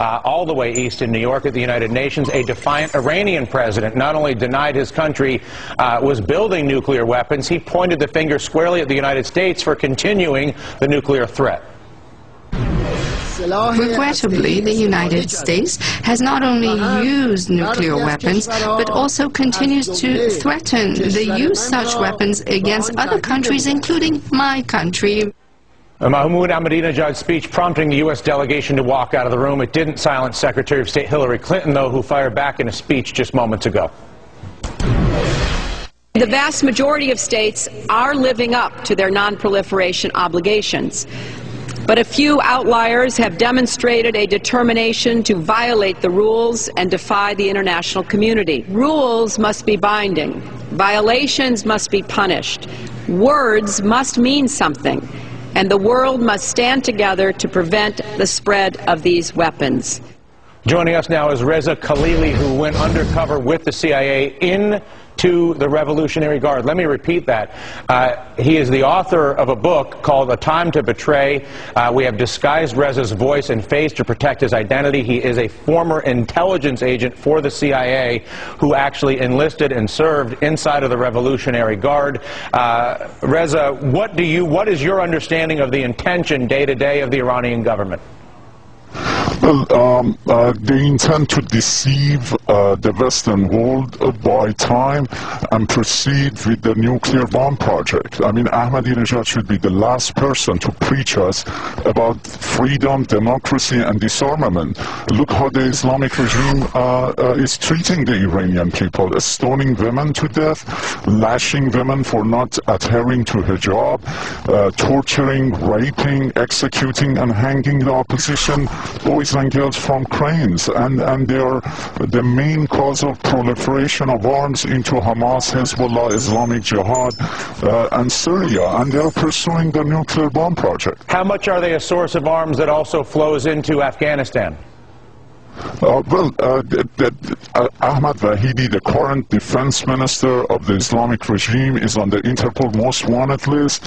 all the way east in New York at the United Nations. A defiant Iranian president not only denied his country was building nuclear weapons, he pointed the finger squarely at the United States for continuing the nuclear threat. Regrettably, the United States has not only used nuclear weapons, but also continues to threaten the use of such weapons against other countries, including my country. Mahmoud Ahmadinejad's speech prompting the U.S. delegation to walk out of the room. It didn't silence Secretary of State Hillary Clinton, though, who fired back in a speech just moments ago. The vast majority of states are living up to their non-proliferation obligations. But a few outliers have demonstrated a determination to violate the rules and defy the international community. Rules must be binding. Violations must be punished. Words must mean something. And the world must stand together to prevent the spread of these weapons. Joining us now is Reza Khalili, who went undercover with the CIA into the Revolutionary Guard. Let me repeat that. He is the author of a book called A Time to Betray. We have disguised Reza's voice and face to protect his identity. He is a former intelligence agent for the CIA who actually enlisted and served inside of the Revolutionary Guard. Reza, what is your understanding of the intention day-to-day of the Iranian government? Well, they intend to deceive the Western world, buy time, and proceed with the nuclear bomb project. I mean, Ahmadinejad should be the last person to preach us about freedom, democracy, and disarmament. Look how the Islamic regime is treating the Iranian people, stoning women to death, lashing women for not adhering to hijab, torturing, raping, executing, and hanging the opposition, boys and girls from cranes, and they are the main cause of proliferation of arms into Hamas, Hezbollah, Islamic Jihad, and Syria, and they are pursuing the nuclear bomb project. How much are they a source of arms that also flows into Afghanistan? Ahmad Vahidi, the current defense minister of the Islamic regime, is on the Interpol most wanted list.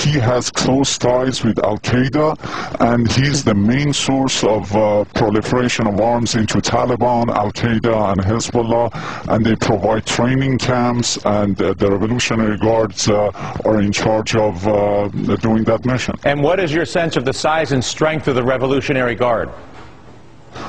He has close ties with Al-Qaeda, and he's the main source of proliferation of arms into Taliban, Al-Qaeda, and Hezbollah, and they provide training camps, and the Revolutionary Guards are in charge of doing that mission. And what is your sense of the size and strength of the Revolutionary Guard?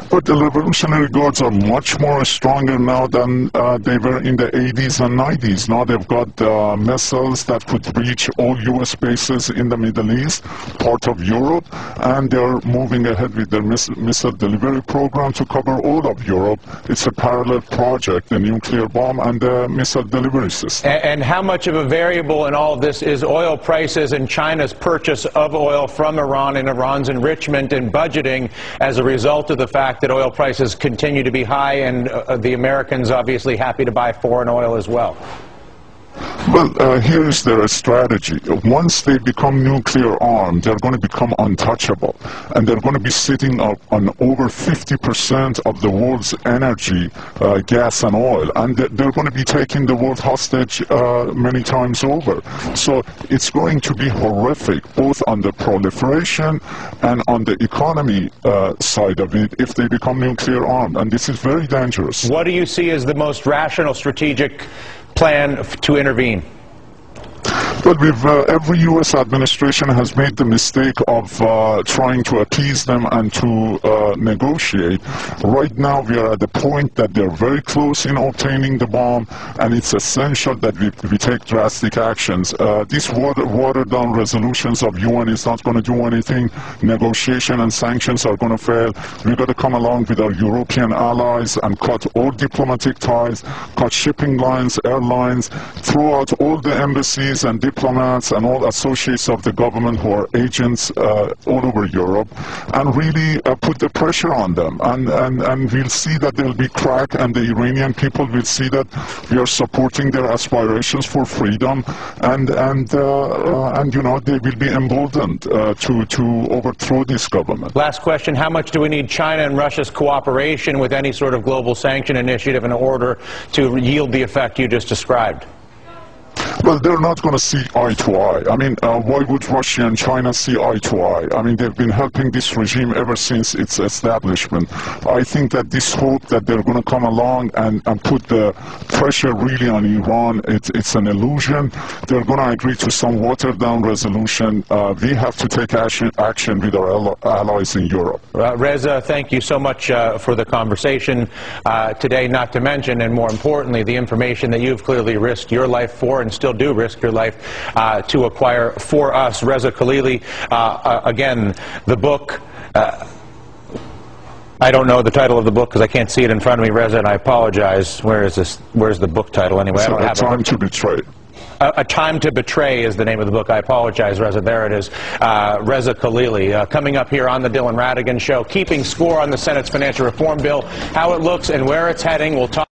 But the Revolutionary Guards are much more stronger now than they were in the 80s and 90s. Now they've got missiles that could reach all U.S. bases in the Middle East, part of Europe, and they're moving ahead with their missile delivery program to cover all of Europe. It's a parallel project, the nuclear bomb and the missile delivery system. And how much of a variable in all of this is oil prices and China's purchase of oil from Iran and Iran's enrichment and budgeting as a result of the fact that oil prices continue to be high, and the Americans obviously happy to buy foreign oil as well? Well, here's their strategy. Once they become nuclear armed, they're going to become untouchable, and they're going to be sitting on over 50% of the world's energy, gas and oil, and they're going to be taking the world hostage many times over. So it's going to be horrific, both on the proliferation and on the economy side of it, if they become nuclear armed, and this is very dangerous. What do you see as the most rational strategic plan to intervene? Well, every U.S. administration has made the mistake of trying to appease them and to negotiate. Right now, we are at the point that they're very close in obtaining the bomb, and it's essential that we take drastic actions. These watered-down resolutions of UN is not going to do anything. Negotiation and sanctions are going to fail. We've got to come along with our European allies and cut all diplomatic ties, cut shipping lines, airlines, throw out all the embassies and diplomats and all associates of the government who are agents all over Europe, and really put the pressure on them. And we'll see that there'll be crack, and the Iranian people will see that we are supporting their aspirations for freedom, and you know, they will be emboldened to overthrow this government. Last question: how much do we need China and Russia's cooperation with any sort of global sanction initiative in order to yield the effect you just described? Well, they're not going to see eye to eye. I mean, why would Russia and China see eye to eye? I mean, they've been helping this regime ever since its establishment. I think that this hope that they're going to come along and put the pressure really on Iran, it's an illusion. They're going to agree to some watered-down resolution. We have to take action with our allies in Europe. Reza, thank you so much for the conversation today, not to mention, and more importantly, the information that you've clearly risked your life for and still do risk your life to acquire for us. Reza Khalili, again, the book, I don't know the title of the book because I can't see it in front of me, Reza, and I apologize. Where is this? Where's the book title anyway? So A Time to Betray. A Time to Betray is the name of the book. I apologize, Reza. There it is. Reza Khalili. Coming up here on the Dylan Ratigan Show, keeping score on the Senate's financial reform bill, how it looks and where it's heading. We'll talk.